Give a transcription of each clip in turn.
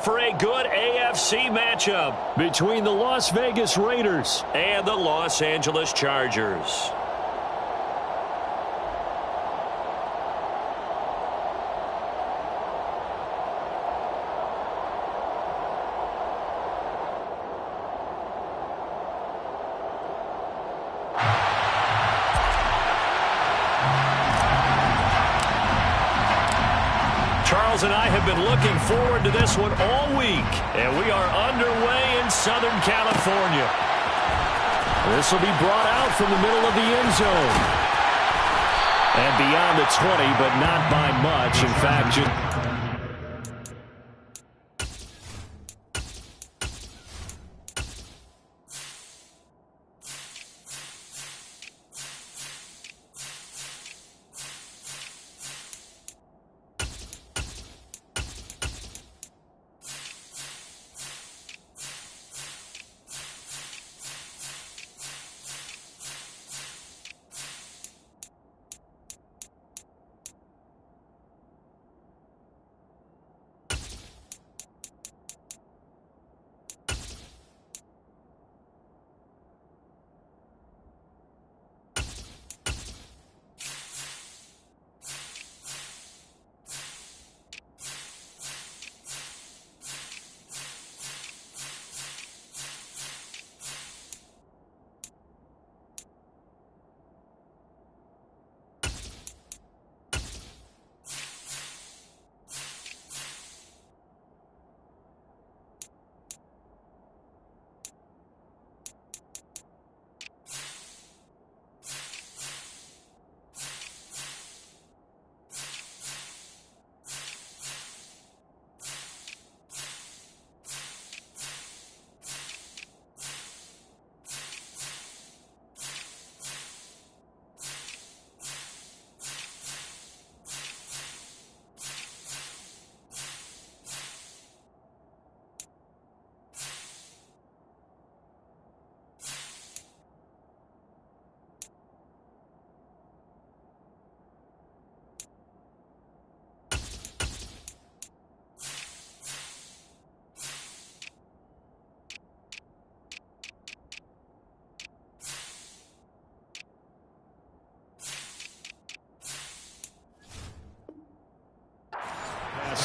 set for a good AFC matchup between the Las Vegas Raiders and the Los Angeles Chargers. Charles and I have been looking forward to this one all week, and we are underway in Southern California. This will be brought out from the middle of the end zone. And beyond the 20, but not by much. In fact, just...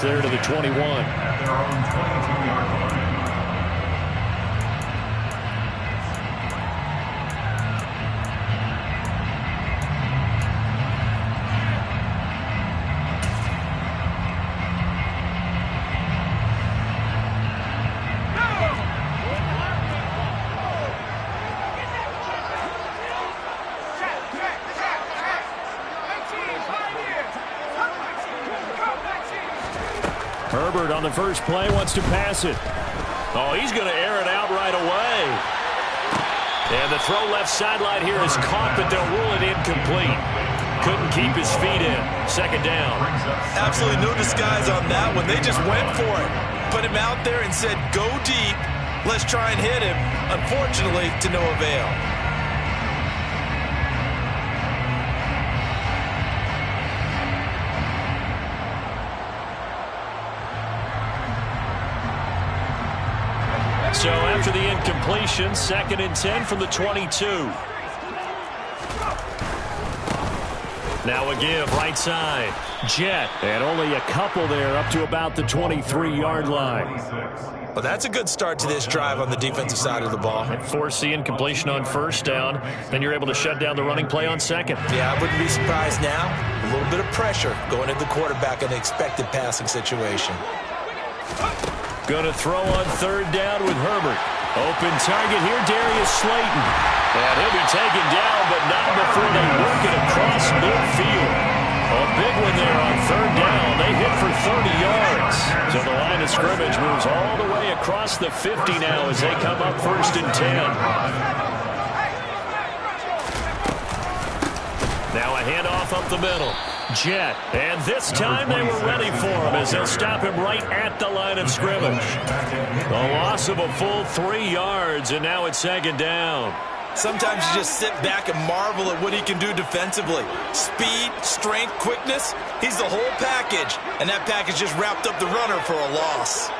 there to the 21. At their own 22-yard line. Herbert on the first play wants to pass it. Oh, he's going to air it out right away. And the throw left sideline here is caught, but they'll rule it incomplete. Couldn't keep his feet in. Second down. Absolutely no disguise on that one. They just went for it. Put him out there and said, go deep. Let's try and hit him. Unfortunately, to no avail. So after the incompletion, 2nd and 10 from the 22. Now a give right side. Jet. And only a couple there up to about the 23-yard line. Well, that's a good start to this drive on the defensive side of the ball. And force the incompletion on first down. Then you're able to shut down the running play on second. Yeah, I wouldn't be surprised now. A little bit of pressure going at the quarterback in an expected passing situation. Going to throw on third down with Herbert. Open target here, Darius Slayton. And he'll be taken down, but not before they work it across midfield. A big one there on third down. They hit for 30 yards. So the line of scrimmage moves all the way across the 50 now as they come up 1st and 10. Now a handoff up the middle. Jet. And this time they were ready for him as they'll stop him right at the line of scrimmage. A loss of a full 3 yards, and now it's 2nd down. Sometimes you just sit back and marvel at what he can do defensively. Speed, strength, quickness. He's the whole package. And that package just wrapped up the runner for a loss.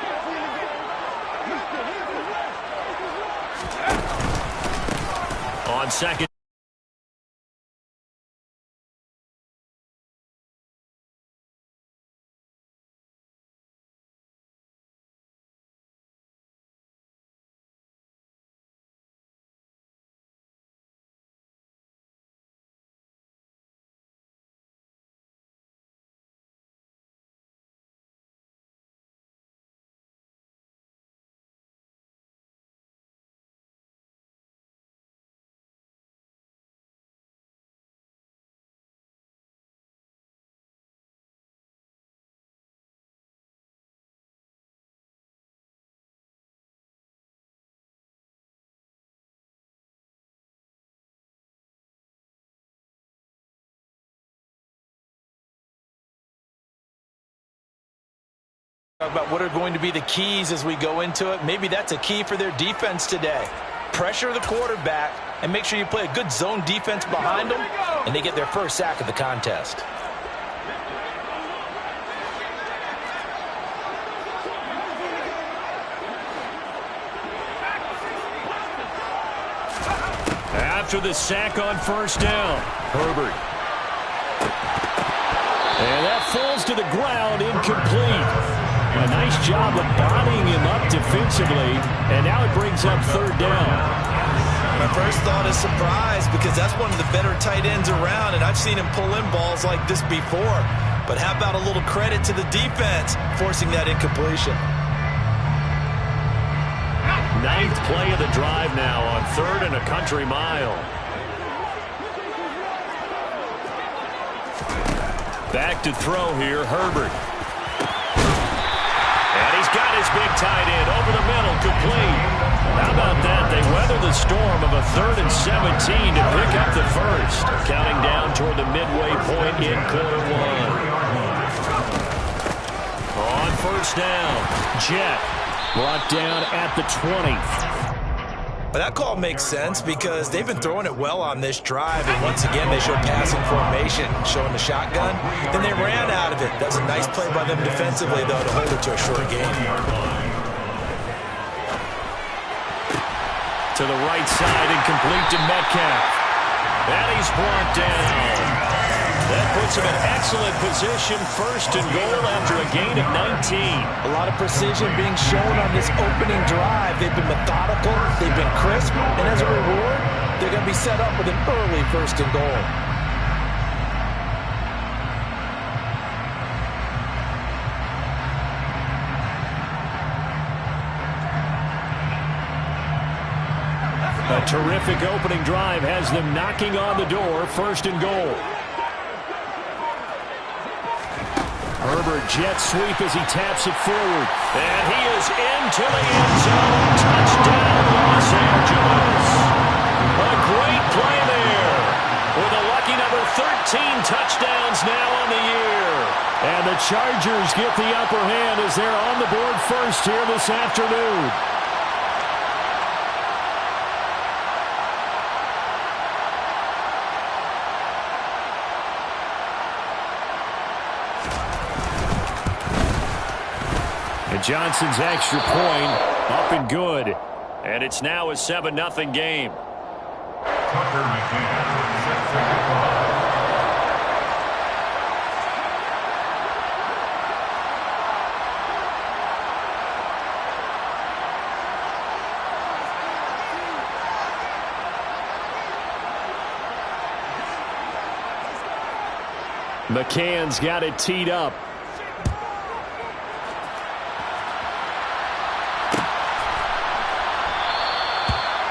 on second. Talk about what are going to be the keys as we go into it. Maybe that's a key for their defense today. Pressure the quarterback and make sure you play a good zone defense behind them, and they get their first sack of the contest. After the sack on first down, Herbert. And that falls to the ground, incomplete. A nice job of bodying him up defensively, and now it brings up third down. My first thought is surprise, because that's one of the better tight ends around, and I've seen him pull in balls like this before. But how about a little credit to the defense forcing that incompletion? Ninth play of the drive now on 3rd and a country mile. Back to throw here, Herbert. And he's got his big tight end over the middle, complete. How about that? They weather the storm of a 3rd and 17 to pick up the first. Counting down toward the midway point in quarter one. On first down, Jet brought down at the 20. But that call makes sense because they've been throwing it well on this drive, and once again they showed passing formation, showing the shotgun. Then they ran out of it. That's a nice play by them defensively, though, to hold it to a short game. To the right side and complete to Metcalf. And he's brought down. That puts him in excellent position, 1st and goal after a gain of 19. A lot of precision being shown on this opening drive. They've been methodical, they've been crisp, and as a reward, they're going to be set up with an early 1st and goal. A terrific opening drive has them knocking on the door, 1st and goal. Herbert jet sweep as he taps it forward. And he is into the end zone. Touchdown, Los Angeles. A great play there. With a lucky number 13 touchdowns now on the year. And the Chargers get the upper hand as they're on the board first here this afternoon. And Johnson's extra point up and good. And it's now a 7-0 game. Tucker McCann set to kick off. McCann's got it teed up.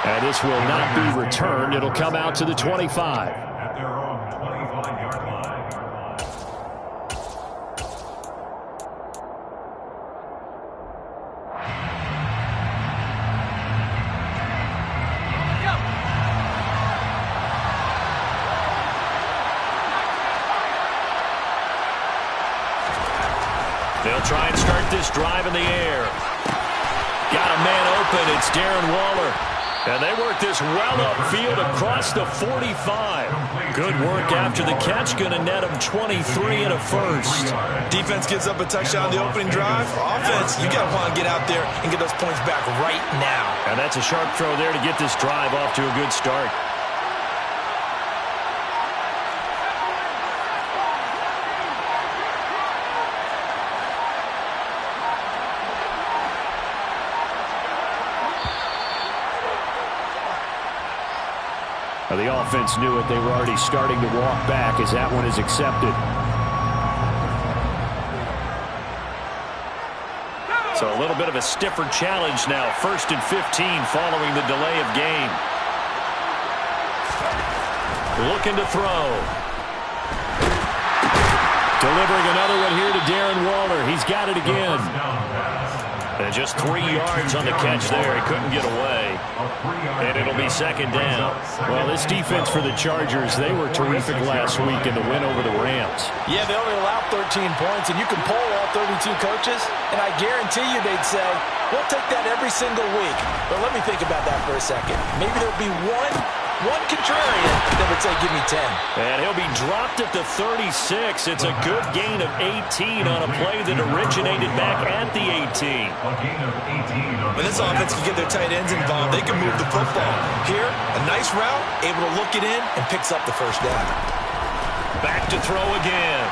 And this will not be returned. It'll come out to the 25. At their own 25-yard line. They'll try and start this drive in the air. Got a man open. It's Darren Waller. And they work this well upfield across the 45. Good work after the catch. Going to net them 23 and a first. Defense gives up a touchdown on the opening drive. Offense, you got to want to get out there and get those points back right now. And that's a sharp throw there to get this drive off to a good start. Well, the offense knew it. They were already starting to walk back as that one is accepted. So a little bit of a stiffer challenge now. 1st and 15 following the delay of game. Looking to throw. Delivering another one here to Darren Waller. He's got it again. And just 3 yards on the catch there. He couldn't get away. And it'll be 2nd down. Well, this defense for the Chargers, they were terrific last week in the win over the Rams. Yeah, they only allowed 13 points, and you can poll all 32 coaches, and I guarantee you they'd say, we'll take that every single week. But let me think about that for a second. Maybe there'll be one contrarian that would say, give me 10. And he'll be dropped at the 36. It's a good gain of 18 on a play that originated back at the 18. When this offense can get their tight ends involved, they can move the football. Here, a nice route, able to look it in, and picks up the 1st down. Back to throw again.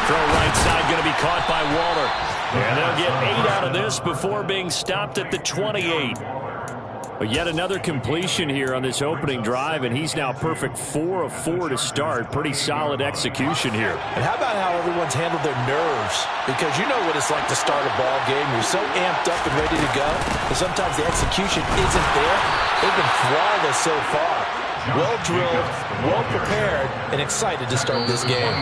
Throw right side going to be caught by Waller. And they'll get 8 out of this before being stopped at the 28. But yet another completion here on this opening drive, and he's now perfect 4 of 4 to start. Pretty solid execution here. And how about how everyone's handled their nerves? Because you know what it's like to start a ball game. You're so amped up and ready to go, but sometimes the execution isn't there. They've been flawless so far. Well-drilled, well-prepared, and excited to start this game.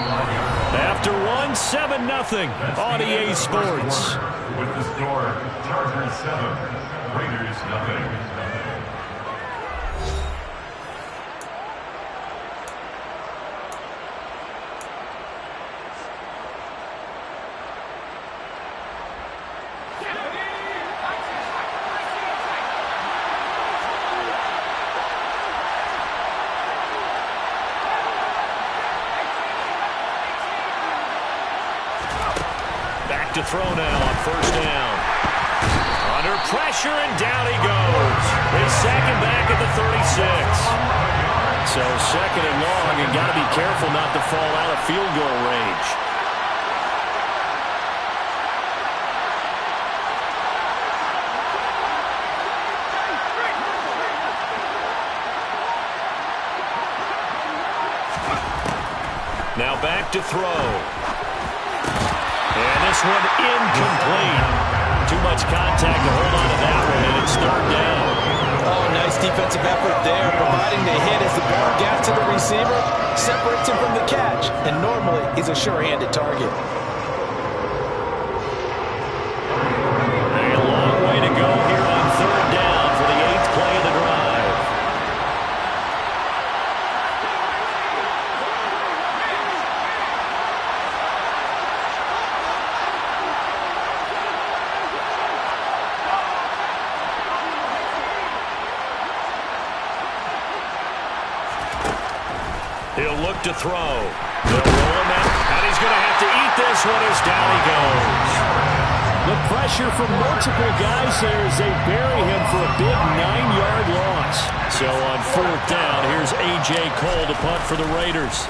After one, 7-0 on EA Sports. With the score, Chargers 7, Raiders 0. To throw now on 1st down. Under pressure, and down he goes. They sack him back at the 36. So 2nd and long, and got to be careful not to fall out of field goal range. Now back to throw. And this one incomplete. Too much contact to hold on to that one, and it's 3rd down. Oh, nice defensive effort there, providing the hit as the ball gets to the receiver, separates him from the catch, and normally he's a sure-handed target. A long way to go here on 3rd down for the 8th play of the drive. He'll look to throw. They'll roll him out, and he's going to have to eat this one as down he goes. The pressure from multiple guys there as they bury him for a big 9-yard loss. So on 4th down, here's A.J. Cole to punt for the Raiders.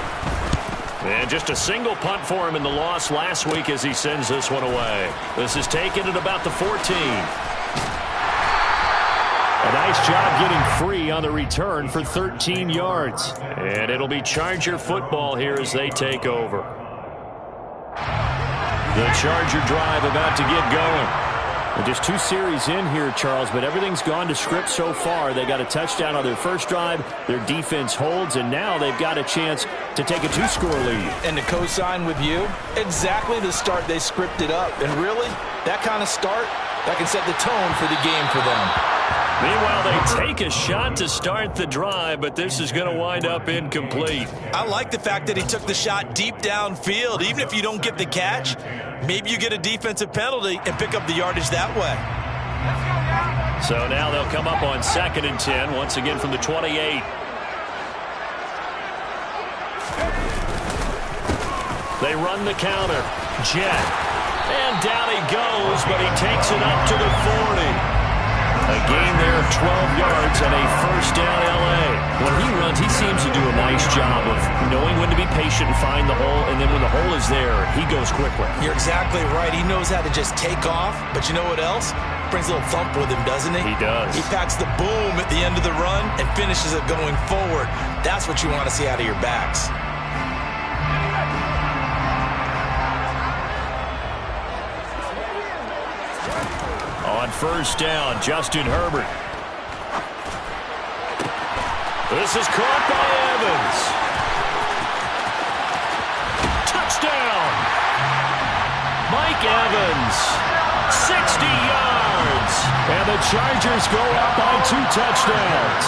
And just a single punt for him in the loss last week as he sends this one away. This is taken at about the 14. A nice job getting free on the return for 13 yards. And it'll be Charger football here as they take over. The Charger drive about to get going. And just 2 series in here, Charles, but everything's gone to script so far. They got a touchdown on their first drive. Their defense holds, and now they've got a chance to take a 2-score lead. And to co-sign with you, exactly the start they scripted up. And really, that kind of start, that can set the tone for the game for them. Meanwhile, they take a shot to start the drive, but this is going to wind up incomplete. I like the fact that he took the shot deep downfield. Even if you don't get the catch, maybe you get a defensive penalty and pick up the yardage that way. So now they'll come up on 2nd and 10, once again from the 28. They run the counter. Jet. And down he goes, but he takes it up to the 40. A gain there of 12 yards and a first down L.A. When he runs, he seems to do a nice job of knowing when to be patient and find the hole, and then when the hole is there, he goes quickly. You're exactly right. He knows how to just take off, but you know what else? Brings a little thump with him, doesn't he? He does. He packs the boom at the end of the run and finishes it going forward. That's what you want to see out of your backs. On first down, Justin Herbert. This is caught by Evans. Touchdown! Mike Evans, 60 yards. And the Chargers go up by 2 touchdowns.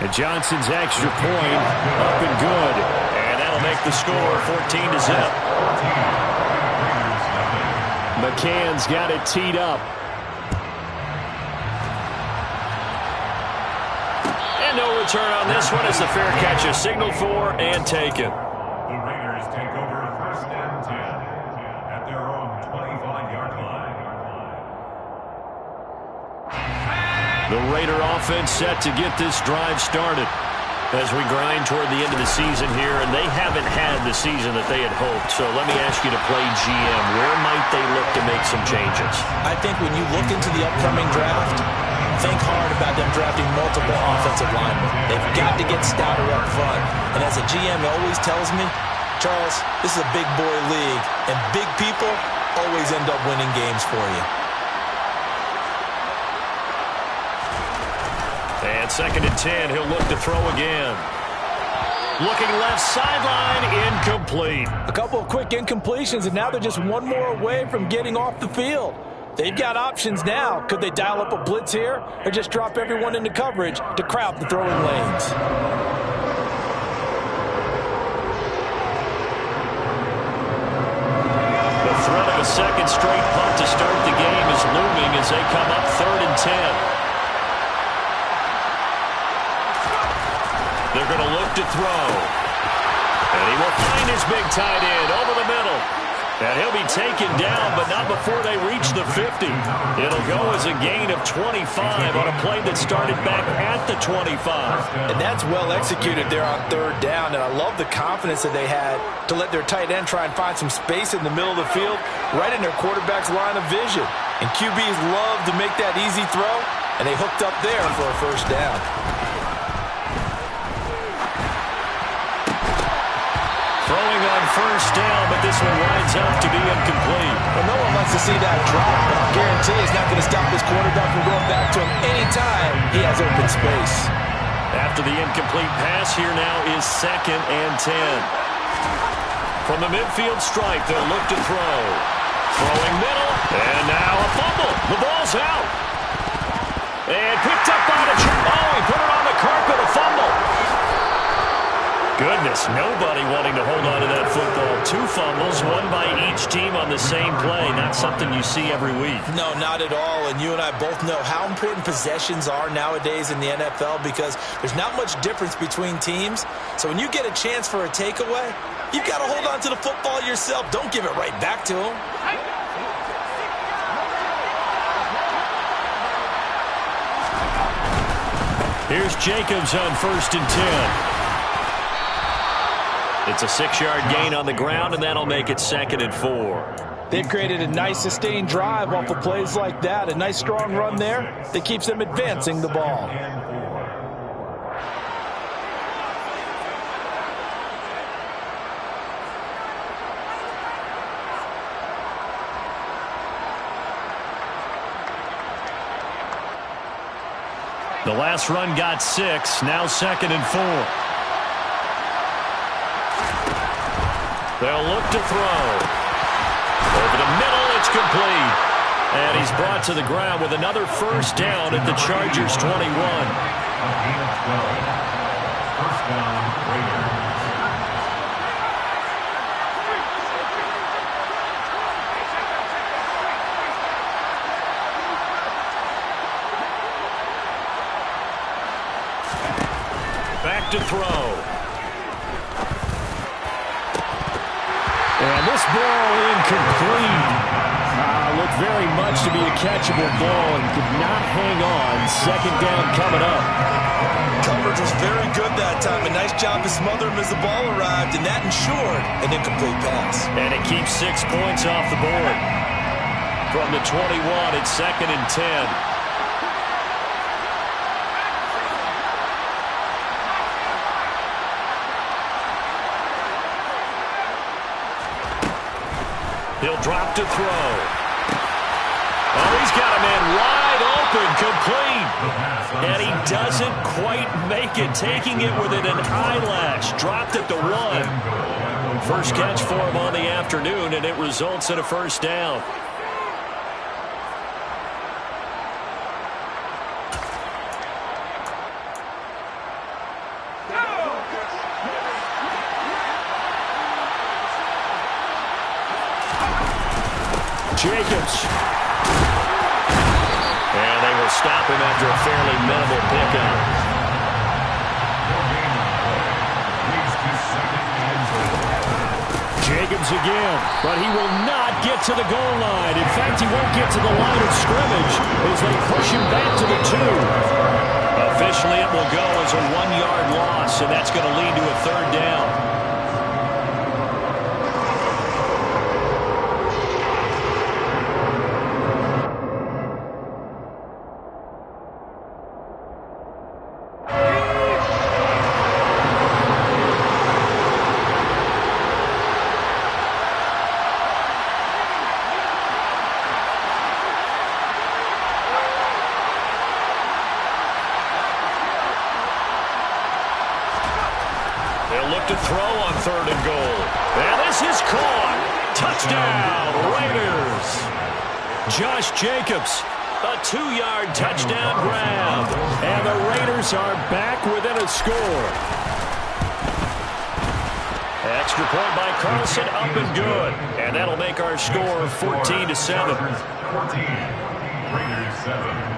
And Johnson's extra point up and good. And that'll make the score 14-0. McCann's got it teed up. And no return on this one as the fair catch is signaled for and taken. The Raiders take over first and 10 at their own 25-yard line. The Raider offense set to get this drive started as we grind toward the end of the season here, and they haven't had the season that they had hoped. So let me ask you to play GM. Where might they look to make some changes? I think when you look into the upcoming draft, think hard about them drafting multiple offensive linemen. They've got to get stouter up front. And as a GM always tells me, Charles, this is a big boy league, and big people always end up winning games for you. And second and 10, he'll look to throw again. Looking left sideline, incomplete. A couple of quick incompletions, and now they're just one more away from getting off the field. They've got options now. Could they dial up a blitz here or just drop everyone into coverage to crowd the throwing lanes? The threat of a second straight punt to start the game is looming as they come up 3rd and 10. They're going to look to throw. And he will find his big tight end over the middle. And he'll be taken down, but not before they reach the 50. It'll go as a gain of 25 on a play that started back at the 25. And that's well executed there on 3rd down. And I love the confidence that they had to let their tight end try and find some space in the middle of the field, right in their quarterback's line of vision. And QBs love to make that easy throw, and they hooked up there for a first down. Throwing on first down, but this one winds up to be incomplete. Well, no one likes to see that drop, but I'll guarantee he's not going to stop this quarterback from going back to him anytime he has open space. After the incomplete pass, here now is 2nd and 10. From the midfield stripe, they'll look to throw. Throwing middle, and now a fumble. The ball's out. And picked up by the oh, he put it on the carpet, a fumble. Goodness, nobody wanting to hold on to that football. 2 fumbles, one by each team on the same play. Not something you see every week. No, not at all. And you and I both know how important possessions are nowadays in the NFL because there's not much difference between teams. So when you get a chance for a takeaway, you've got to hold on to the football yourself. Don't give it right back to them. Here's Jacobs on 1st and 10. It's a 6-yard gain on the ground, and that'll make it 2nd and 4. They've created a nice sustained drive off of plays like that. A nice strong run there that keeps them advancing the ball. The last run got 6, now 2nd and 4. They'll look to throw. Over the middle, it's complete. And he's brought to the ground with another first down at the Chargers' 21. First down, Raiders. Back to throw. And this ball incomplete. Looked very much to be a catchable ball and could not hang on. Second down coming up. Coverage was very good that time. A nice job to smother him as the ball arrived, and that ensured an incomplete pass. And it keeps 6 points off the board. From the 21, it's 2nd and 10. He'll drop to throw. Oh, he's got a man wide open, complete. And he doesn't quite make it, taking it within an eyelash. Dropped at the 1. First catch for him on the afternoon, and it results in a first down. Jacobs. And they will stop him after a fairly minimal pickup. Jacobs again, but he will not get to the goal line. In fact, he won't get to the line of scrimmage as they push him back to the 2. Officially, it will go as a 1-yard loss, and that's going to lead to a third down. They'll look to throw on 3rd and goal. And this is caught. Touchdown, Raiders. Josh Jacobs, a 2-yard touchdown grab. And the Raiders are back within a score. Extra point by Carlson, up and good. And that'll make our score 14-7. 14, Raiders 7.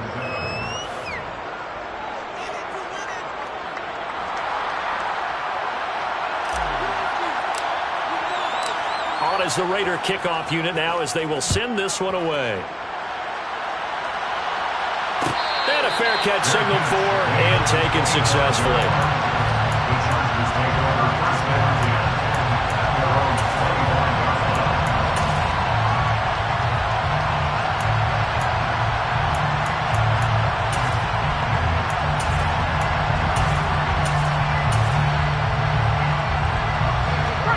As the Raider kickoff unit now as they will send this one away. And a fair catch signaled for and taken successfully.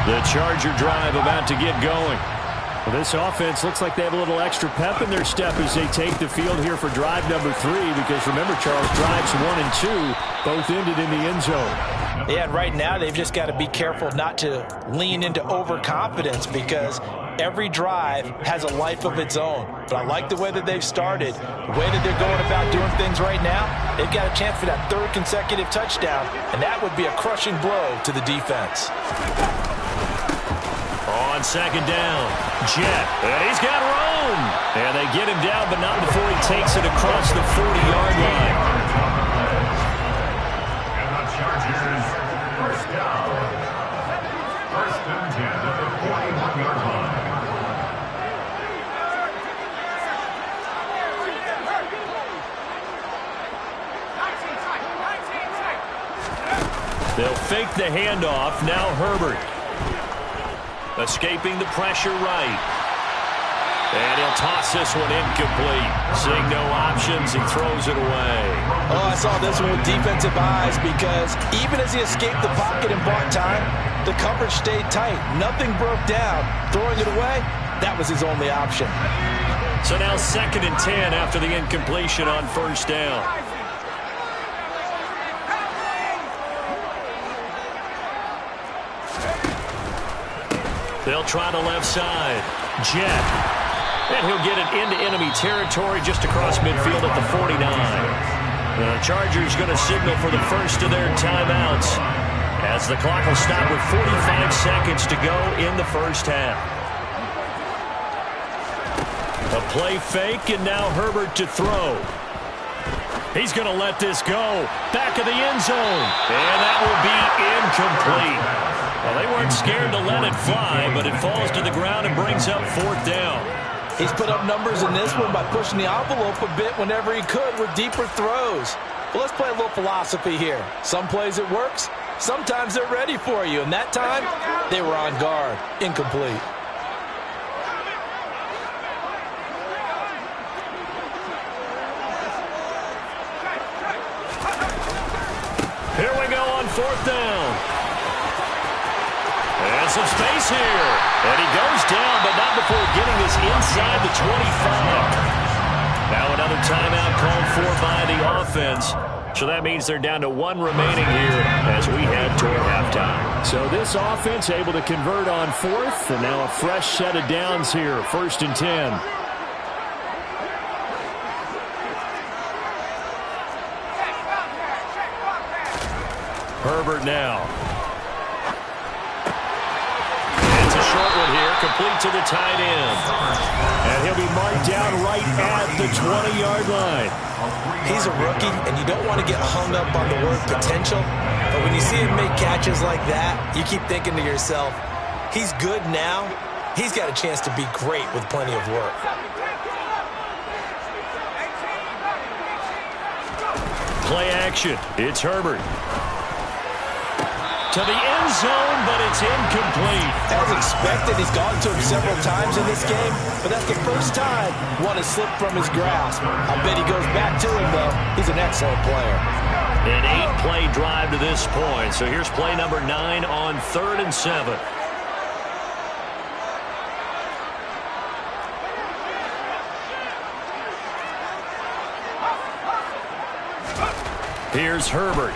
The Charger drive about to get going. Well, this offense looks like they have a little extra pep in their step as they take the field here for drive number 3, because remember, Charles, drives 1 and 2 both ended in the end zone. Yeah, and right now they've just got to be careful not to lean into overconfidence, because every drive has a life of its own. But I like the way that they've started, the way that they're going about doing things right now. They've got a chance for that 3rd consecutive touchdown, and that would be a crushing blow to the defense. On 2nd down, Jet, and he's got room. And they get him down, but not before he takes it across the 40-yard line. And the Chargers, first down. 1st and 10 at the 41-yard line. They'll fake the handoff. Now Herbert. Escaping the pressure right. And he'll toss this one incomplete. Seeing no options, he throws it away. Oh, I saw this one with defensive eyes, because even as he escaped the pocket and bought time, the coverage stayed tight. Nothing broke down. Throwing it away, that was his only option. So now 2nd and 10 after the incompletion on 1st down. They'll try the left side. Jet. And he'll get it into enemy territory just across midfield at the 49. The Chargers going to signal for the first of their timeouts, as the clock will stop with 45 seconds to go in the first half. A play fake, and now Herbert to throw. He's going to let this go. Back of the end zone. And that will be incomplete. Well, they weren't scared to let it fly, but it falls to the ground and brings up 4th down. He's put up numbers in this one by pushing the envelope a bit whenever he could with deeper throws. But let's play a little philosophy here. Some plays it works, sometimes they're ready for you, and that time, they were on guard. Incomplete. Here we go on 4th down. And some space here. And he goes down, but not before getting this inside the 25. Now another timeout called for by the offense. So that means they're down to 1 remaining here as we head toward halftime. So this offense able to convert on 4th, and now a fresh set of downs here, 1st and 10. Herbert now. It's a short one here, complete to the tight end. And he'll be marked down right at the 20-yard line. He's a rookie, and you don't want to get hung up on the word potential. But when you see him make catches like that, you keep thinking to yourself, he's good now. He's got a chance to be great with plenty of work. Play action. It's Herbert. To the end zone, but it's incomplete. As expected, he's gone to him several times in this game, but that's the first time one has slipped from his grasp. I bet he goes back to him, though. He's an excellent player. An 8-play drive to this point. So here's play number 9 on 3rd and 7. Here's Herbert.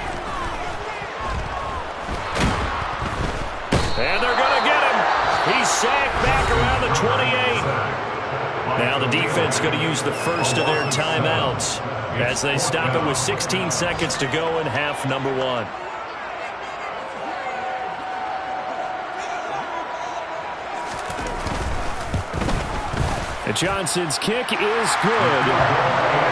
And they're going to get him. He's sacked back around the 28. Now the defense going to use the first of their timeouts as they stop it with 16 seconds to go in half number 1. And Johnson's kick is good.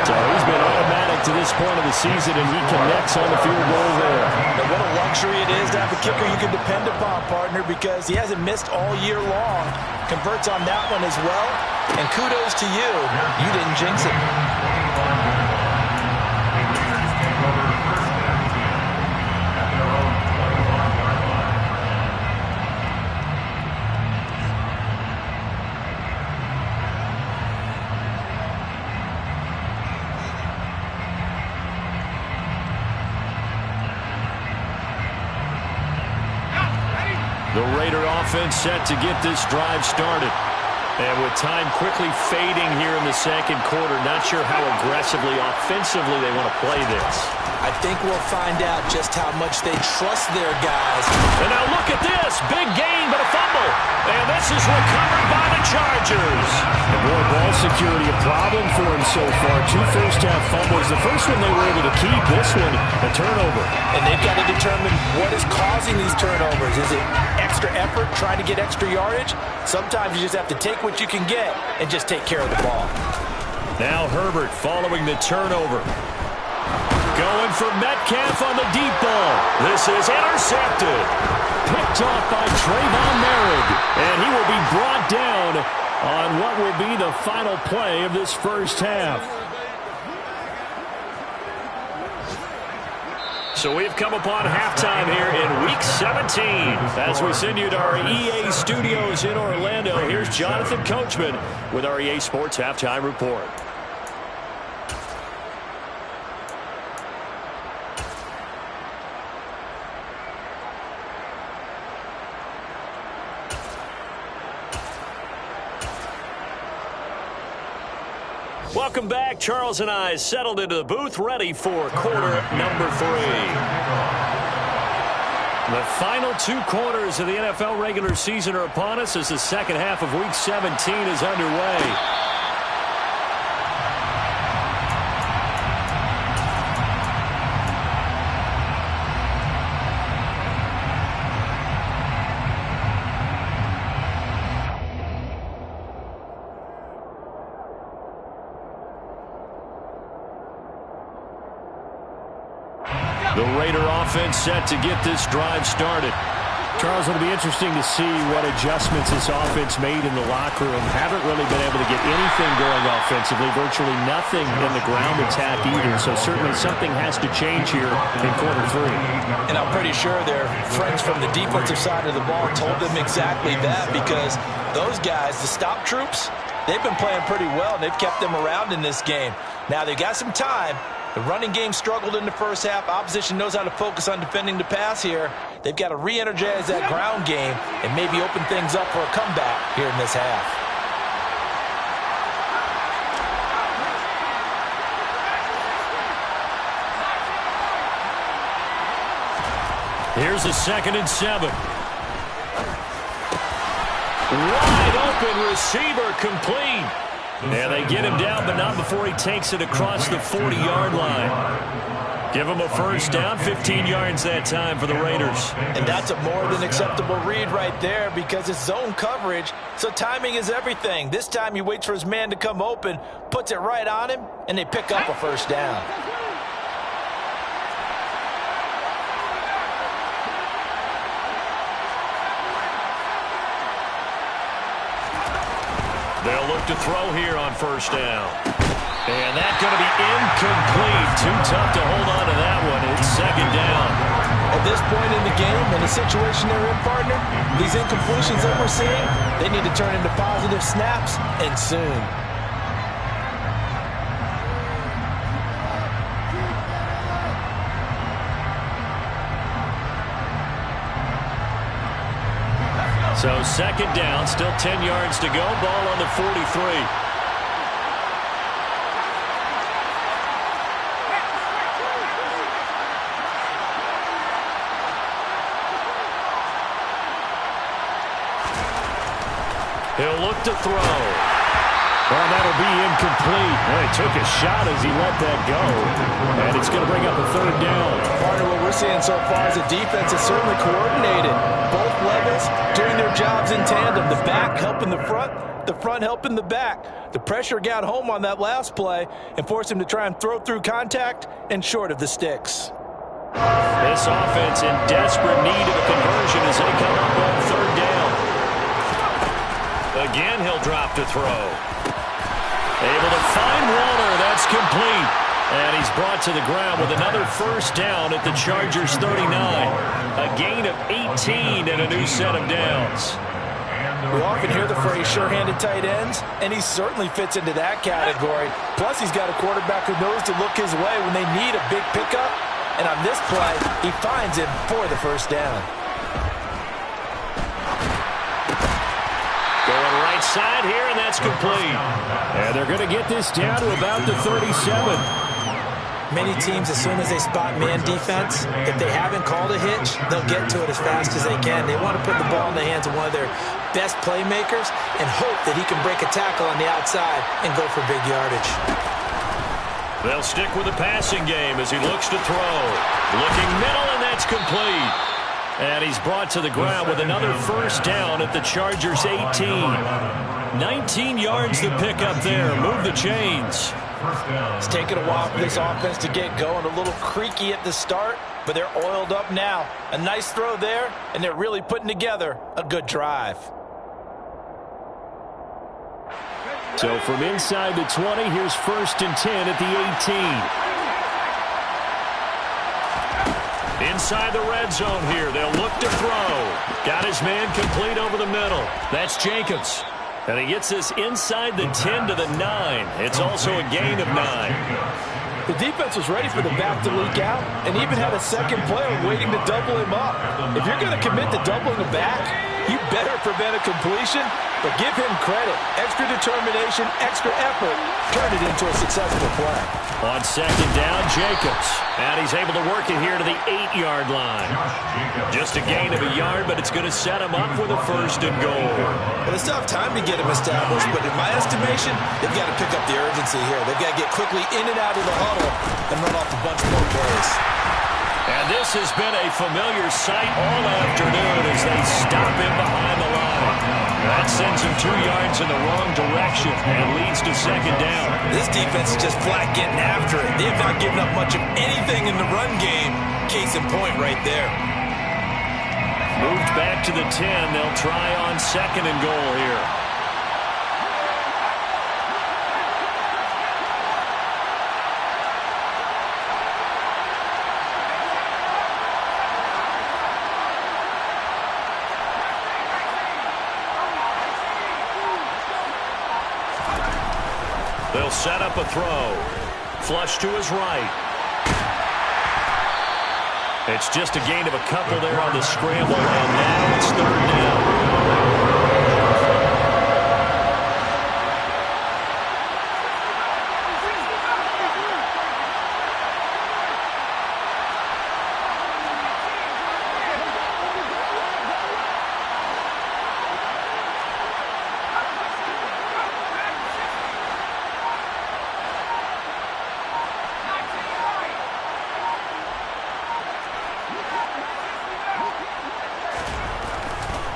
So he's been automatic to this point of the season, and he connects on the field goal there. And what a luxury it is to have a kicker you can depend upon, partner, because he hasn't missed all year long. Converts on that one as well. And kudos to you. You didn't jinx it. The Raider offense set to get this drive started. And with time quickly fading here in the second quarter, not sure how aggressively, offensively they want to play this. I think we'll find out just how much they trust their guys. And now look at this. Big gain, but a fumble. And this is recovered by the Chargers. And boy, ball security a problem for him so far. 2 first-half fumbles. The first one they were able to keep. This one, a turnover. And they've got to determine what is causing these turnovers. Is it extra effort, trying to get extra yardage? Sometimes you just have to take what you can get and just take care of the ball. Now Herbert following the turnover. Going for Metcalf on the deep ball. This is intercepted. Picked off by Trayvon Merrick. And he will be brought down on what will be the final play of this first half. So we've come upon halftime here in Week 17. As we send you to our EA studios in Orlando, here's Jonathan Coachman with our EA Sports Halftime Report. Welcome back. Charles and I settled into the booth, ready for quarter number 3. The final 2 quarters of the NFL regular season are upon us as the second half of Week 17 is underway. The Raider offense set to get this drive started. Charles, it'll be interesting to see what adjustments this offense made in the locker room. Haven't really been able to get anything going offensively, virtually nothing in the ground attack either. So certainly something has to change here in quarter three. And I'm pretty sure their friends from the defensive side of the ball told them exactly that, because those guys, the stop troops, they've been playing pretty well, and they've kept them around in this game. Now they've got some time. The running game struggled in the first half. Opposition knows how to focus on defending the pass here. They've got to re-energize that ground game and maybe open things up for a comeback here in this half. Here's a 2nd and 7. Wide open receiver, complete. And they get him down, but not before he takes it across the 40-yard line. Give him a first down, 15 yards that time for the Raiders. And that's a more than acceptable read right there, because it's zone coverage, so timing is everything. This time he waits for his man to come open, puts it right on him, and they pick up a first down. They'll look to throw here on first down. And that's going to be incomplete. Too tough to hold on to that one. It's 2nd down. At this point in the game, in the situation they're in, partner, these incompletions that we're seeing, they need to turn into positive snaps, and soon. So 2nd down, still 10 yards to go. Ball on the 43. He'll look to throw. Well, that'll be incomplete. Well, he took a shot as he let that go. And it's going to bring up a 3rd down. Partner, what we're seeing so far is the defense is certainly coordinated. Both levels doing their jobs in tandem. The back helping the front helping the back. The pressure got home on that last play and forced him to try and throw through contact and short of the sticks. This offense in desperate need of a conversion as they come up on 3rd down. Again, he'll drop to throw. Able to find Waller. That's complete. And he's brought to the ground with another first down at the Chargers 39. A gain of 18 and a new set of downs. We often hear the phrase sure-handed tight ends, and he certainly fits into that category. Plus, he's got a quarterback who knows to look his way when they need a big pickup. And on this play, he finds him for the first down. Going right side here, and that's complete. And they're going to get this down to about the 37. Many teams, as soon as they spot man defense, if they haven't called a hitch, they'll get to it as fast as they can. They want to put the ball in the hands of one of their best playmakers and hope that he can break a tackle on the outside and go for big yardage. They'll stick with the passing game as he looks to throw. Looking middle, and that's complete. And he's brought to the ground with another first down at the Chargers 18. 19 yards to pick up there. Move the chains. It's taken a while for this offense to get going. A little creaky at the start, but they're oiled up now. A nice throw there, and they're really putting together a good drive. So from inside the 20, here's 1st and 10 at the 18. Inside the red zone here. They'll look to throw. Got his man complete over the middle. That's Jacobs. And he gets this inside the 10 to the 9. It's also a gain of 9. The defense was ready for the back to leak out and even had a second player waiting to double him up. If you're going to commit to doubling a back, you better prevent a completion, but give him credit. Extra determination, extra effort, turn it into a successful play. On 2nd down, Jacobs. And he's able to work it here to the 8-yard line. Just a gain of a yard, but it's going to set him up for the 1st and goal. Well, they still have time to get him established, but in my estimation, they've got to pick up the urgency here. They've got to get quickly in and out of the huddle and run off a bunch more plays. And this has been a familiar sight all afternoon as they stop him behind the line. That sends him 2 yards in the wrong direction and leads to 2nd down. This defense is just flat getting after it. They've not given up much of anything in the run game. Case in point right there. Moved back to the 10. They'll try on 2nd and goal here. They'll set up a throw. Flush to his right. It's just a gain of a couple there on the scramble, and now it's 3rd down.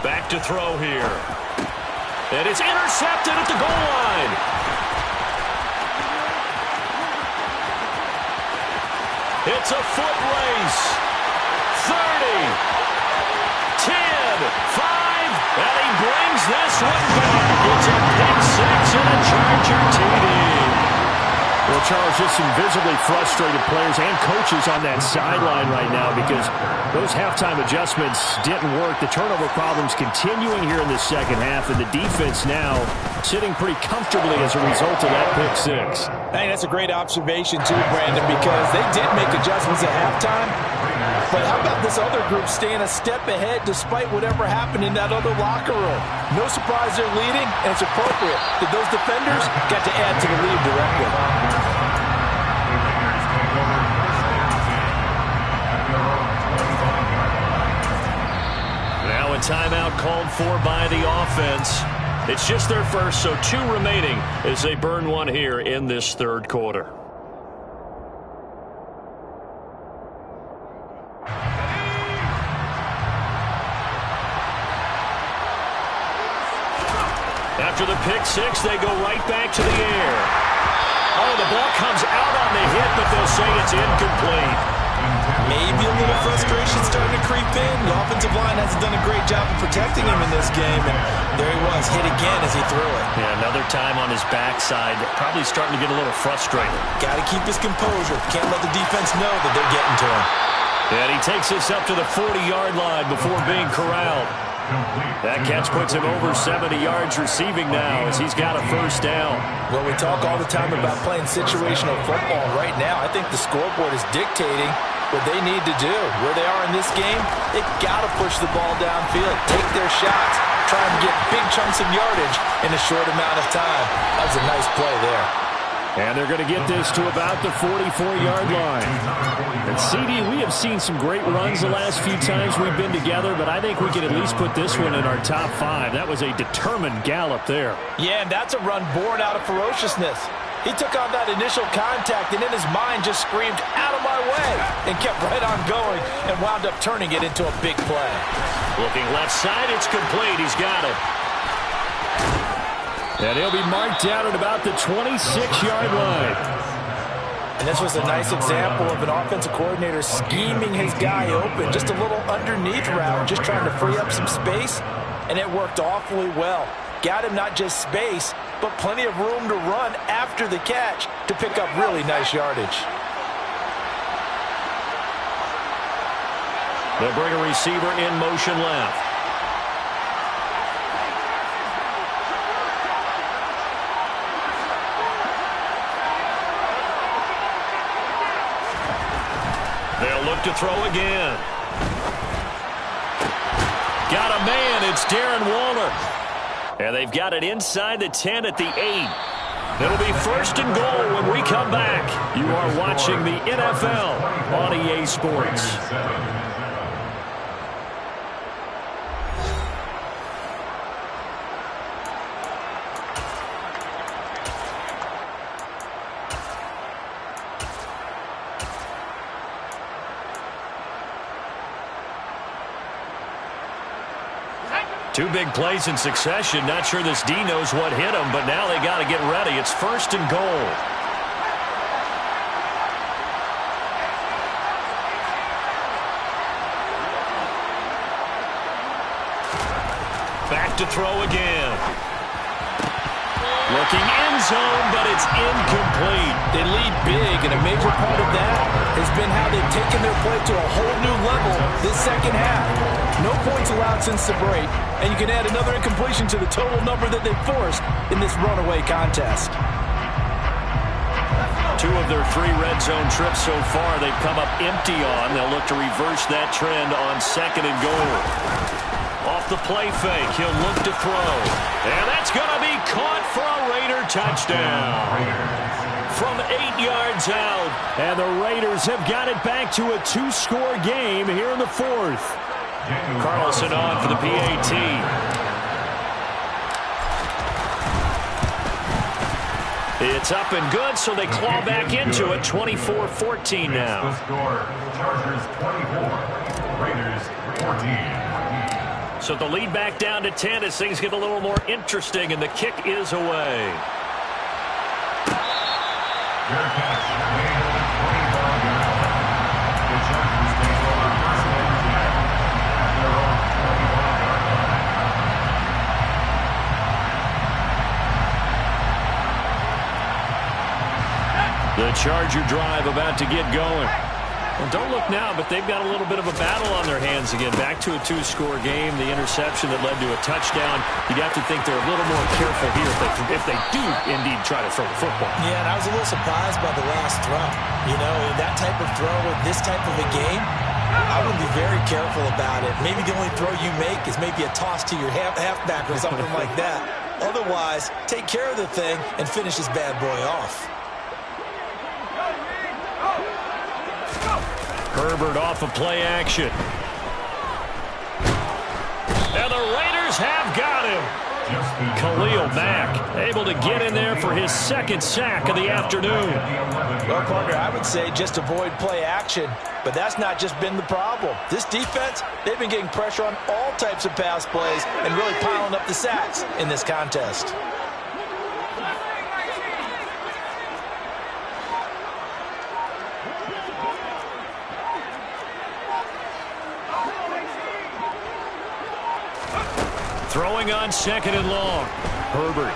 Back to throw here. And it's intercepted at the goal line. It's a foot race. 30, 10, 5, and he brings this one back. It's a pick 6 and a Charger TD. Well, Charles, just some visibly frustrated players and coaches on that sideline right now because those halftime adjustments didn't work. The turnover problems continuing here in the second half, and the defense now sitting pretty comfortably as a result of that pick 6. I think that's a great observation, too, Brandon, because they did make adjustments at halftime. But how about this other group staying a step ahead despite whatever happened in that other locker room? No surprise they're leading, and it's appropriate that those defenders got to add to the lead directly. Now a timeout called for by the offense. It's just their first, so 2 remaining as they burn one here in this 3rd quarter. After the pick 6, they go right back to the air. Oh, the ball comes out on the hit, but they'll say it's incomplete. Maybe a little frustration starting to creep in. The offensive line hasn't done a great job of protecting him in this game, and there he was, hit again as he threw it. Yeah, another time on his backside, probably starting to get a little frustrated. Got to keep his composure. Can't let the defense know that they're getting to him. And he takes this up to the 40-yard line before being corralled. That catch puts him over 70 yards receiving now as he's got a first down. Well, we talk all the time about playing situational football. Right now, I think the scoreboard is dictating what they need to do. Where they are in this game, they've got to push the ball downfield, take their shots, try and get big chunks of yardage in a short amount of time. That was a nice play there. And they're going to get this to about the 44-yard line. And, CD, we have seen some great runs the last few times we've been together, but I think we can at least put this one in our top 5. That was a determined gallop there. Yeah, and that's a run born out of ferociousness. He took on that initial contact and in his mind just screamed, "Out of my way," and kept right on going and wound up turning it into a big play. Looking left side, it's complete. He's got it. And he'll be marked down at about the 26-yard line. And this was a nice example of an offensive coordinator scheming his guy open. Just a little underneath route, just trying to free up some space, and it worked awfully well. Got him not just space, but plenty of room to run after the catch to pick up really nice yardage. They'll bring a receiver in motion left. They'll look to throw again. Got a man. It's Darren Waller. And they've got it inside the 10 at the 8. It'll be 1st and goal when we come back. You are watching the NFL on EA Sports. Two big plays in succession. Not sure this D knows what hit him, but now they got to get ready. It's 1st and goal. to throw again. Looking end zone, but it's incomplete. They lead big, and a major part of that has been how they've taken their play to a whole new level this second half. No points allowed since the break, and you can add another incompletion to the total number that they've forced in this runaway contest. 2 of their 3 red zone trips so far they've come up empty on. They'll look to reverse that trend on 2nd and goal. Off the play fake, he'll look to throw. And that's going to be caught for a Raider touchdown. From 8 yards out. And the Raiders have got it back to a 2-score game here in the 4th. Carlson on for the PAT. It's up and good, so they claw back into it. 24-14 now. The score, Chargers 24, Raiders 14. So the lead back down to 10 as things get a little more interesting, and the kick is away. Fair catch, made at the 25-yard line. The Chargers take over first and 10 at their own 25-yard line. The Charger drive about to get going. Well, don't look now, but they've got a little bit of a battle on their hands again. Back to a 2-score game. The interception that led to a touchdown. You'd have to think they're a little more careful here if they do indeed try to throw the football. Yeah, and I was a little surprised by the last throw. You know, that type of throw with this type of a game, I would be very careful about it. Maybe the only throw you make is maybe a toss to your halfback or something like that. Otherwise, take care of the thing and finish this bad boy off. Herbert off of play action. And the Raiders have got him. Khalil Mack able to get in there for his 2nd sack of the afternoon. Well, partner, I would say just avoid play action, but that's not just been the problem. This defense, they've been getting pressure on all types of pass plays and really piling up the sacks in this contest. Throwing on 2nd and long. Herbert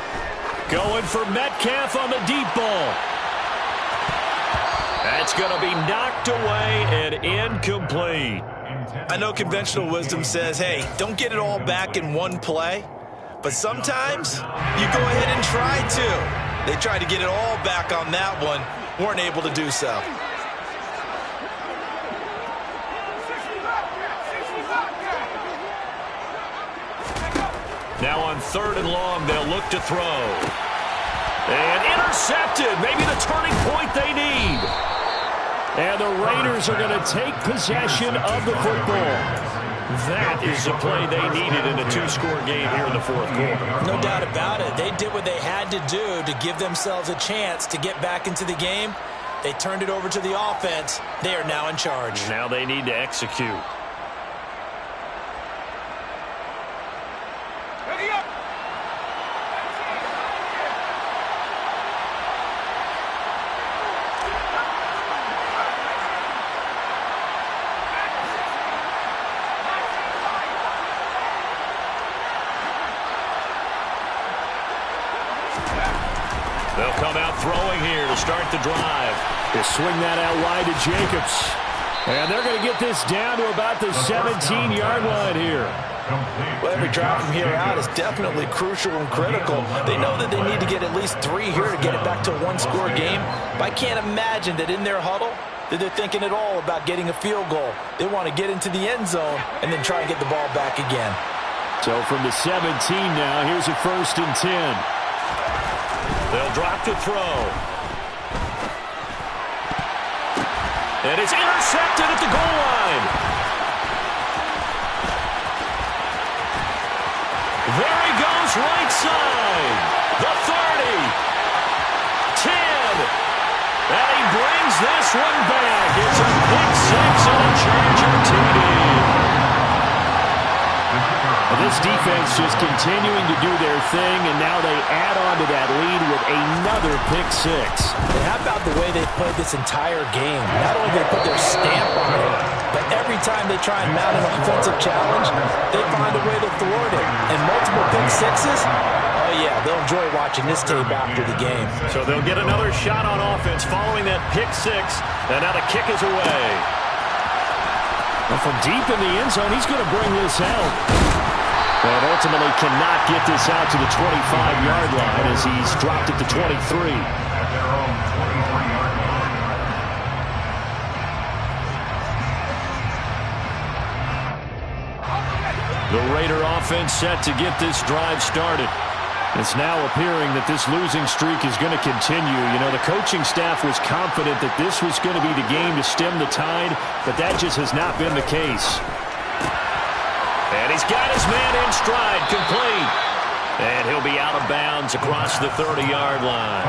going for Metcalf on the deep ball. That's going to be knocked away and incomplete. I know conventional wisdom says, hey, don't get it all back in one play. But sometimes you go ahead and try to. They tried to get it all back on that one. Weren't able to do so. Now on 3rd and long, they'll look to throw. And intercepted. Maybe the turning point they need. And the Raiders are going to take possession of the football. That is the play they needed in a 2-score game here in the 4th quarter. No doubt about it. They did what they had to do to give themselves a chance to get back into the game. They turned it over to the offense. They are now in charge. Now they need to execute. They'll come out throwing here to start the drive. They swing that out wide to Jacobs. And they're going to get this down to about the 17-yard line here. Well, every drive from here out is definitely crucial and critical. They know that they need to get at least 3 here to get it back to a 1-score game. But I can't imagine that in their huddle that they're thinking at all about getting a field goal. They want to get into the end zone and then try and get the ball back again. So from the 17 now, here's a 1st and 10. They'll drop to throw. And it's intercepted at the goal line. There he goes, right side. The 30. 10. And he brings this one back. It's a pick 6 on a Charger TD. This defense just continuing to do their thing, and now they add on to that lead with another pick six. And how about the way they played this entire game? Not only did they put their stamp on it, but every time they try and mount an offensive challenge, they find a way to thwart it. And multiple pick sixes, oh yeah, they'll enjoy watching this tape after the game. So they'll get another shot on offense following that pick six. And now the kick is away. And from deep in the end zone, he's going to bring this out. But ultimately cannot get this out to the 25-yard line as he's dropped it to 23. At their own 23-yard line. The Raider offense set to get this drive started. It's now appearing that this losing streak is going to continue. You know, the coaching staff was confident that this was going to be the game to stem the tide, but that just has not been the case. And he's got his man in stride, complete. And he'll be out of bounds across the 30-yard line.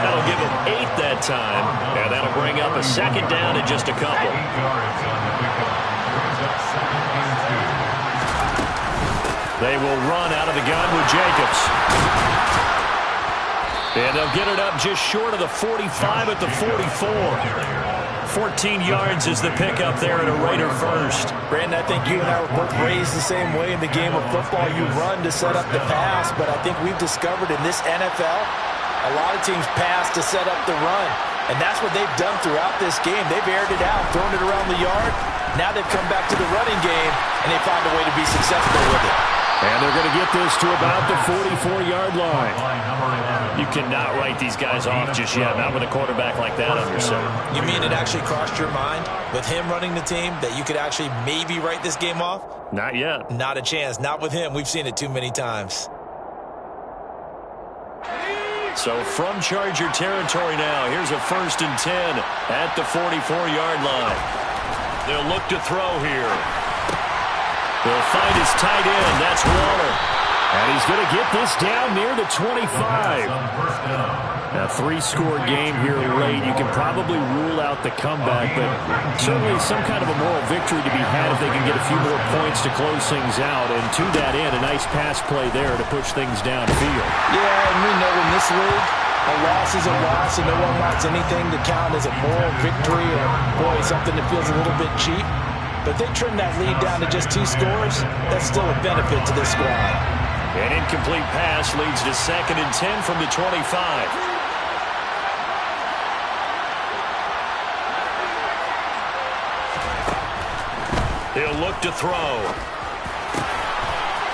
That'll give him 8 that time, and that'll bring up a second down in just a couple. 8 yards on the pickup. Brings up second and 2. They will run out of the gun with Jacobs. And they'll get it up just short of the 45 at the 44. 14 yards is the pickup there at a Raider first. Brandon, I think you and I were both raised the same way in the game of football. You run to set up the pass, but I think we've discovered in this NFL, a lot of teams pass to set up the run. And that's what they've done throughout this game. They've aired it out, thrown it around the yard. Now they've come back to the running game, and they found a way to be successful with it. And they're going to get this to about the 44-yard line. You cannot write these guys off just yet, not with a quarterback like that under center. You mean it actually crossed your mind with him running the team that you could actually maybe write this game off? Not yet. Not a chance. Not with him. We've seen it too many times. So from Charger territory now, here's a 1st and 10 at the 44-yard line. They'll look to throw here. They'll find his tight end. That's Waller. And he's going to get this down near the 25. A 3-score game here late. You can probably rule out the comeback, but certainly some kind of a moral victory to be had if they can get a few more points to close things out. And to that end, a nice pass play there to push things downfield. Yeah, and we know in this league, a loss is a loss, and no one wants anything to count as a moral victory or, boy, something that feels a little bit cheap. But they trim that lead down to just 2 scores. That's still a benefit to this squad. An incomplete pass leads to 2nd and 10 from the 25. He'll look to throw.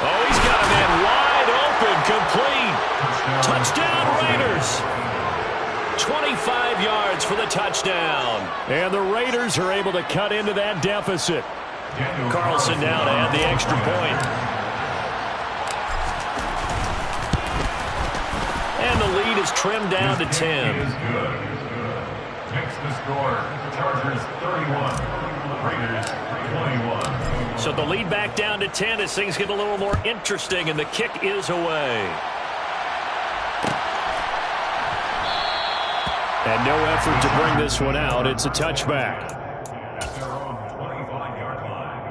Oh, he's got a man wide open, complete. Touchdown, Raiders. 25 yards for the touchdown. And the Raiders are able to cut into that deficit. Carlson now to add the extra point. And the lead is trimmed down to 10. Takes the score. Chargers 31. Raiders 21. So the lead back down to 10 as things get a little more interesting, and the kick is away. And no effort to bring this one out. It's a touchback. At their own 25-yard line.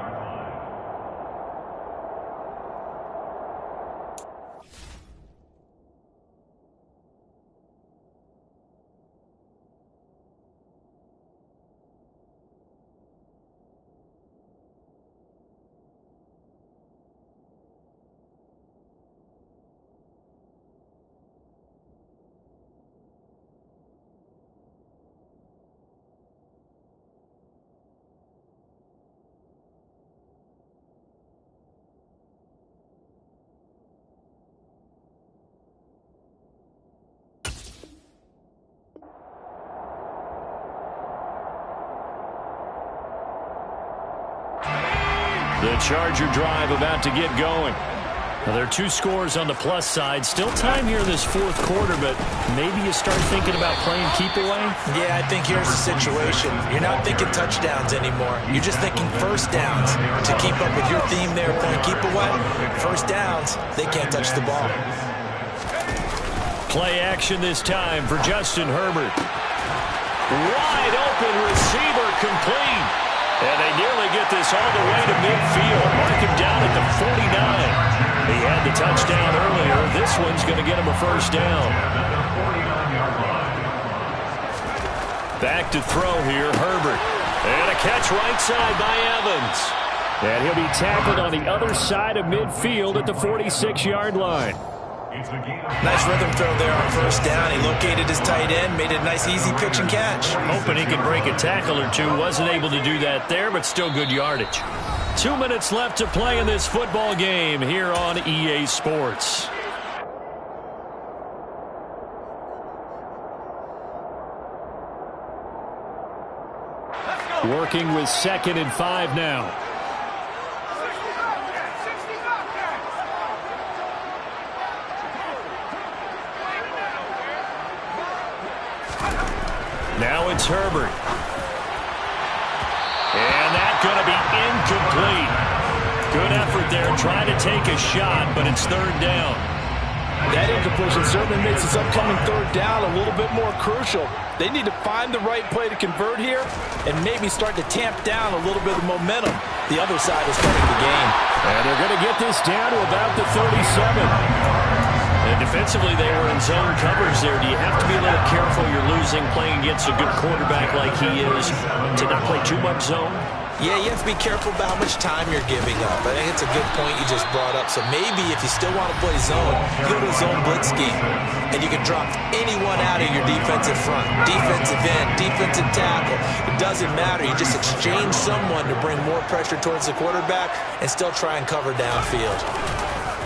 The Charger drive about to get going. Well, there are 2 scores on the plus side. Still time here in this 4th quarter, but maybe you start thinking about playing keep away? Yeah, I think here's the situation. You're not thinking touchdowns anymore. You're just thinking first downs. To keep up with your theme there, playing keep away, first downs, they can't touch the ball. Play action this time for Justin Herbert. Wide open receiver, complete. And they nearly get this all the way to midfield. Mark him down at the 49. He had the touchdown earlier. This one's going to get him a first down. Back to throw here, Herbert. And a catch right side by Evans. And he'll be tackled on the other side of midfield at the 46-yard line. Nice rhythm throw there on first down. He located his tight end, made it a nice easy pitch and catch. Hoping he could break a tackle or two. Wasn't able to do that there, but still good yardage. 2 minutes left to play in this football game here on EA Sports. Working with 2nd and 5 now. Now it's Herbert. And that's going to be incomplete. Good effort there, trying to take a shot, but it's 3rd down. That incompletion certainly makes this upcoming 3rd down a little bit more crucial. They need to find the right play to convert here and maybe start to tamp down a little bit of momentum. The other side is starting the game. And they're going to get this down to about the 37. And defensively, they were in zone coverage there. Do you have to be a little careful? You're losing, playing against a good quarterback like he is, to not play too much zone? Yeah, you have to be careful about how much time you're giving up. I think it's a good point you just brought up. So maybe if you still want to play zone, you go to a zone blitz scheme. And you can drop anyone out of your defensive front. Defensive end, defensive tackle. It doesn't matter. You just exchange someone to bring more pressure towards the quarterback and still try and cover downfield.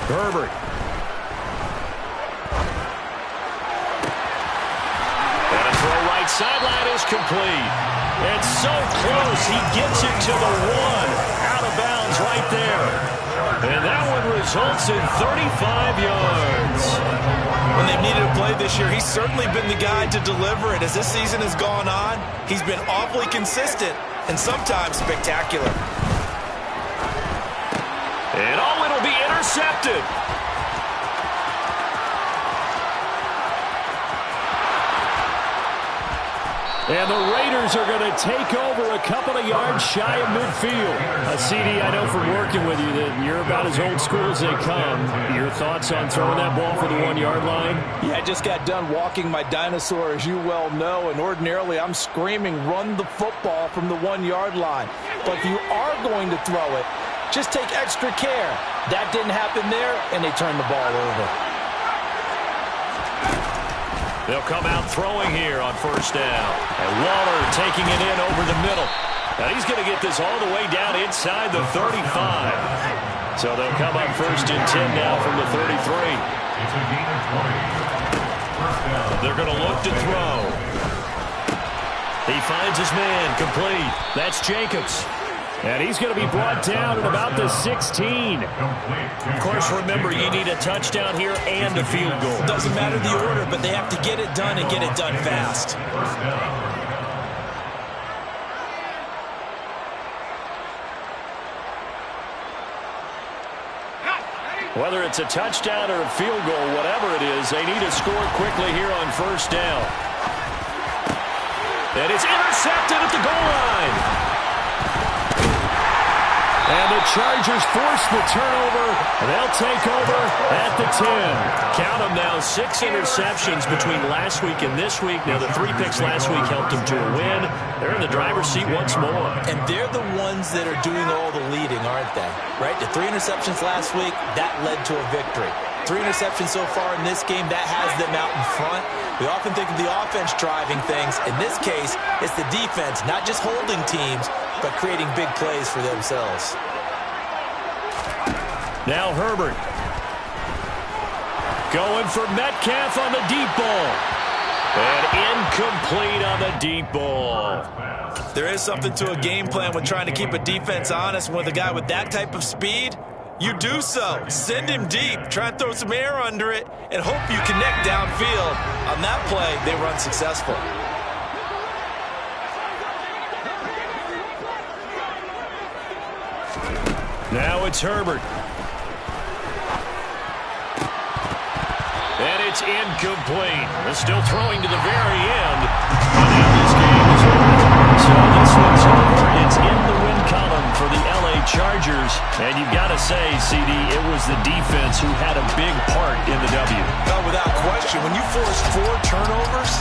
Herbert. And a throw right sideline is complete. It's so close. He gets it to the 1. Out of bounds right there. And that one results in 35 yards. When they've needed a play this year, he's certainly been the guy to deliver it. As this season has gone on, he's been awfully consistent and sometimes spectacular. And it'll be intercepted. And the Raiders are going to take over a couple of yards shy of midfield. CD, I know from working with you that you're about as old school as they come. Your thoughts on throwing that ball for the 1-yard line? Yeah, I just got done walking my dinosaur, as you well know, and ordinarily I'm screaming, run the football from the 1-yard line. But if you are going to throw it, just take extra care. That didn't happen there, and they turned the ball over. They'll come out throwing here on first down. And Waller taking it in over the middle. Now he's going to get this all the way down inside the 35. So they'll come up 1st and 10 now from the 33. It's a gain of 20. They're going to look to throw. He finds his man complete. That's Jacobs. And he's going to be brought down at about the 16. Of course, remember, you need a touchdown here and a field goal. Doesn't matter the order, but they have to get it done and get it done fast. Whether it's a touchdown or a field goal, whatever it is, they need to score quickly here on first down. And it's intercepted at the goal line. And the Chargers force the turnover. They'll take over at the 10. Count them now, 6 interceptions between last week and this week. Now, the 3 picks last week helped them to a win. They're in the driver's seat once more. And they're the ones that are doing all the leading, aren't they? Right? The 3 interceptions last week, that led to a victory. 3 interceptions so far in this game, that has them out in front. We often think of the offense driving things. In this case, it's the defense, not just holding teams, but creating big plays for themselves. Now Herbert. Going for Metcalf on the deep ball. And incomplete on the deep ball. There is something to a game plan with trying to keep a defense honest. With a guy with that type of speed, you do so. Send him deep. Try and throw some air under it and hope you connect downfield. On that play, they were unsuccessful. Now it's Herbert. And it's incomplete. They're still throwing to the very end. And now this game is over. So this one's over. It's in the win column for the LA Chargers. And you've got to say, CD, it was the defense who had a big part in the W. No, without question. When you force 4 turnovers,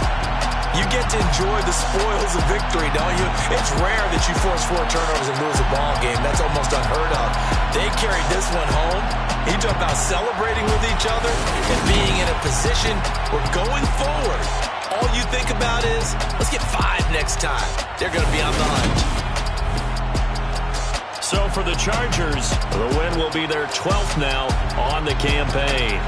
You get to enjoy the spoils of victory, don't you? It's rare that you force 4 turnovers and lose a ball game. That's almost unheard of. They carried this one home. You talk about celebrating with each other and being in a position where going forward, all you think about is, let's get 5 next time. They're going to be on the hunt. So for the Chargers, the win will be their 12th now on the campaign.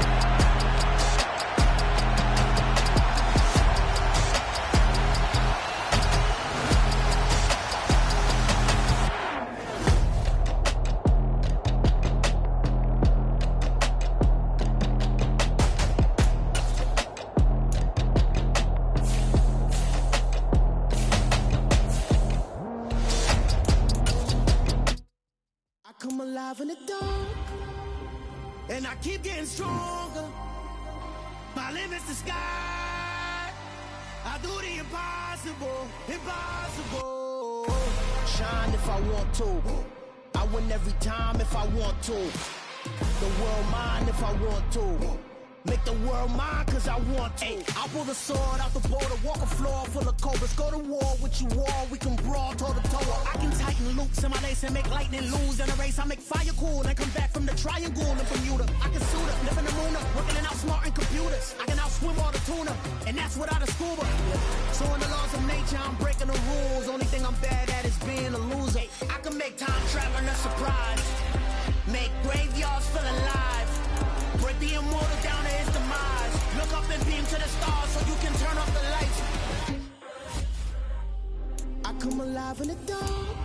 Come alive in the dark, and I keep getting stronger. My limit's the sky. I do the impossible, impossible. Shine if I want to. I win every time if I want to. The world mine if I want to. Make the world mine cause I want to. I pull the sword out the border, walk a floor full of cobras. Go to war with you all, we can brawl toe to toe. I can tighten loops in my lace and make lightning lose in a race. I make fire cool and come back from the triangle in Bermuda. I can suit up, live in the moon up, working and outsmarting computers. I can outswim all the tuna, and that's without a scuba. So in the laws of nature, I'm breaking the rules. Only thing I'm bad at is being a loser. I can make time traveling a surprise. Make graveyards feel alive. Break the immortal down to his demise. Look up and beam to the stars so you can turn off the lights. I come alive in the dark,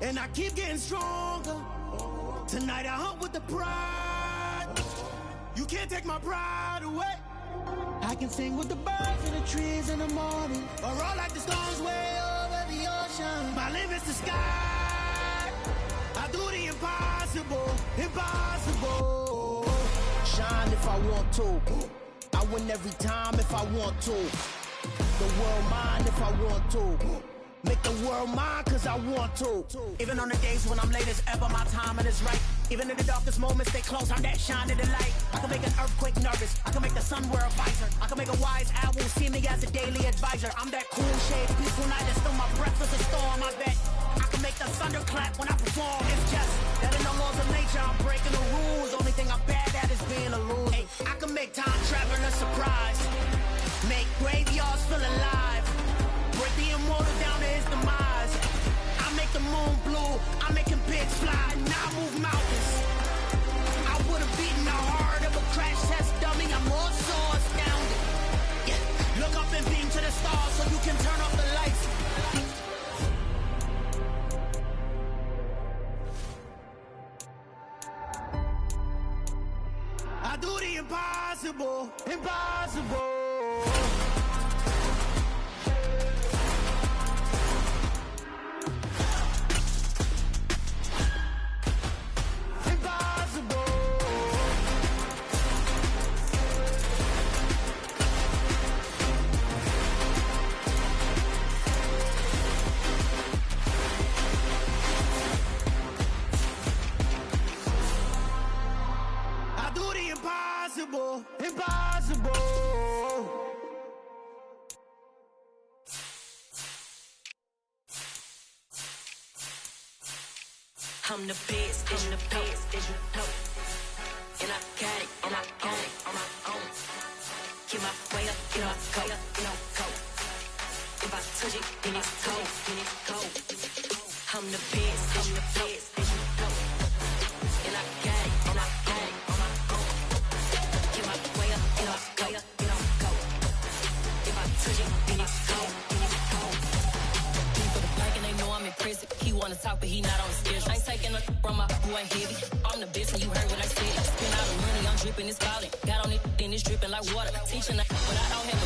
and I keep getting stronger. Tonight I hunt with the pride. You can't take my pride away. I can sing with the birds and the trees in the morning, or roll like the storms way over the ocean. My limit's the sky. I do the impossible, impossible. Shine if I want to. I win every time if I want to. The world mine if I want to. Make the world mine cause I want to. Even on the days when I'm late as ever, my timing is right. Even in the darkest moments, stay close, I'm that shining the light. I can make an earthquake nervous, I can make the sun wear a visor. I can make a wise owl see me as a daily advisor. I'm that cool shade, peaceful night, and still my breath is a storm, I bet. I can make the thunder clap when I perform. It's just that in the laws of nature, I'm breaking the rules. Only thing I'm bad at is being a loser. Hey, I can make time traveling a surprise. Make graveyards feel alive. Break the immortal down to his demise. I make the moon blue. I make him pigs fly. Now I move mountains. I would have beaten the heart of a crash test dummy. I'm more so astounded. Yeah. Look up and beam to the stars so you can turn off the lights. I do the impossible, impossible. Impossible, impossible. I'm the best, and the best, and you know. And I got it, and I got it on my own. Get my way up, get off, go, go. If I touch it, then it's cold, then it's cold. I'm the best, and the best, and you know. And I got it, and I got it on my own. Get my way up, get off, go, go. If I touch it, then it's cold, then it's cold. For the blank and they know I'm impressive. He wanna talk, but he not on the schedule. I ain't taking a from my boy heavy. I'm the best, and you heard what I said. Spend all the money, I'm dripping, it's falling. Got on it, then it's dripping like water. Teaching, but I don't have a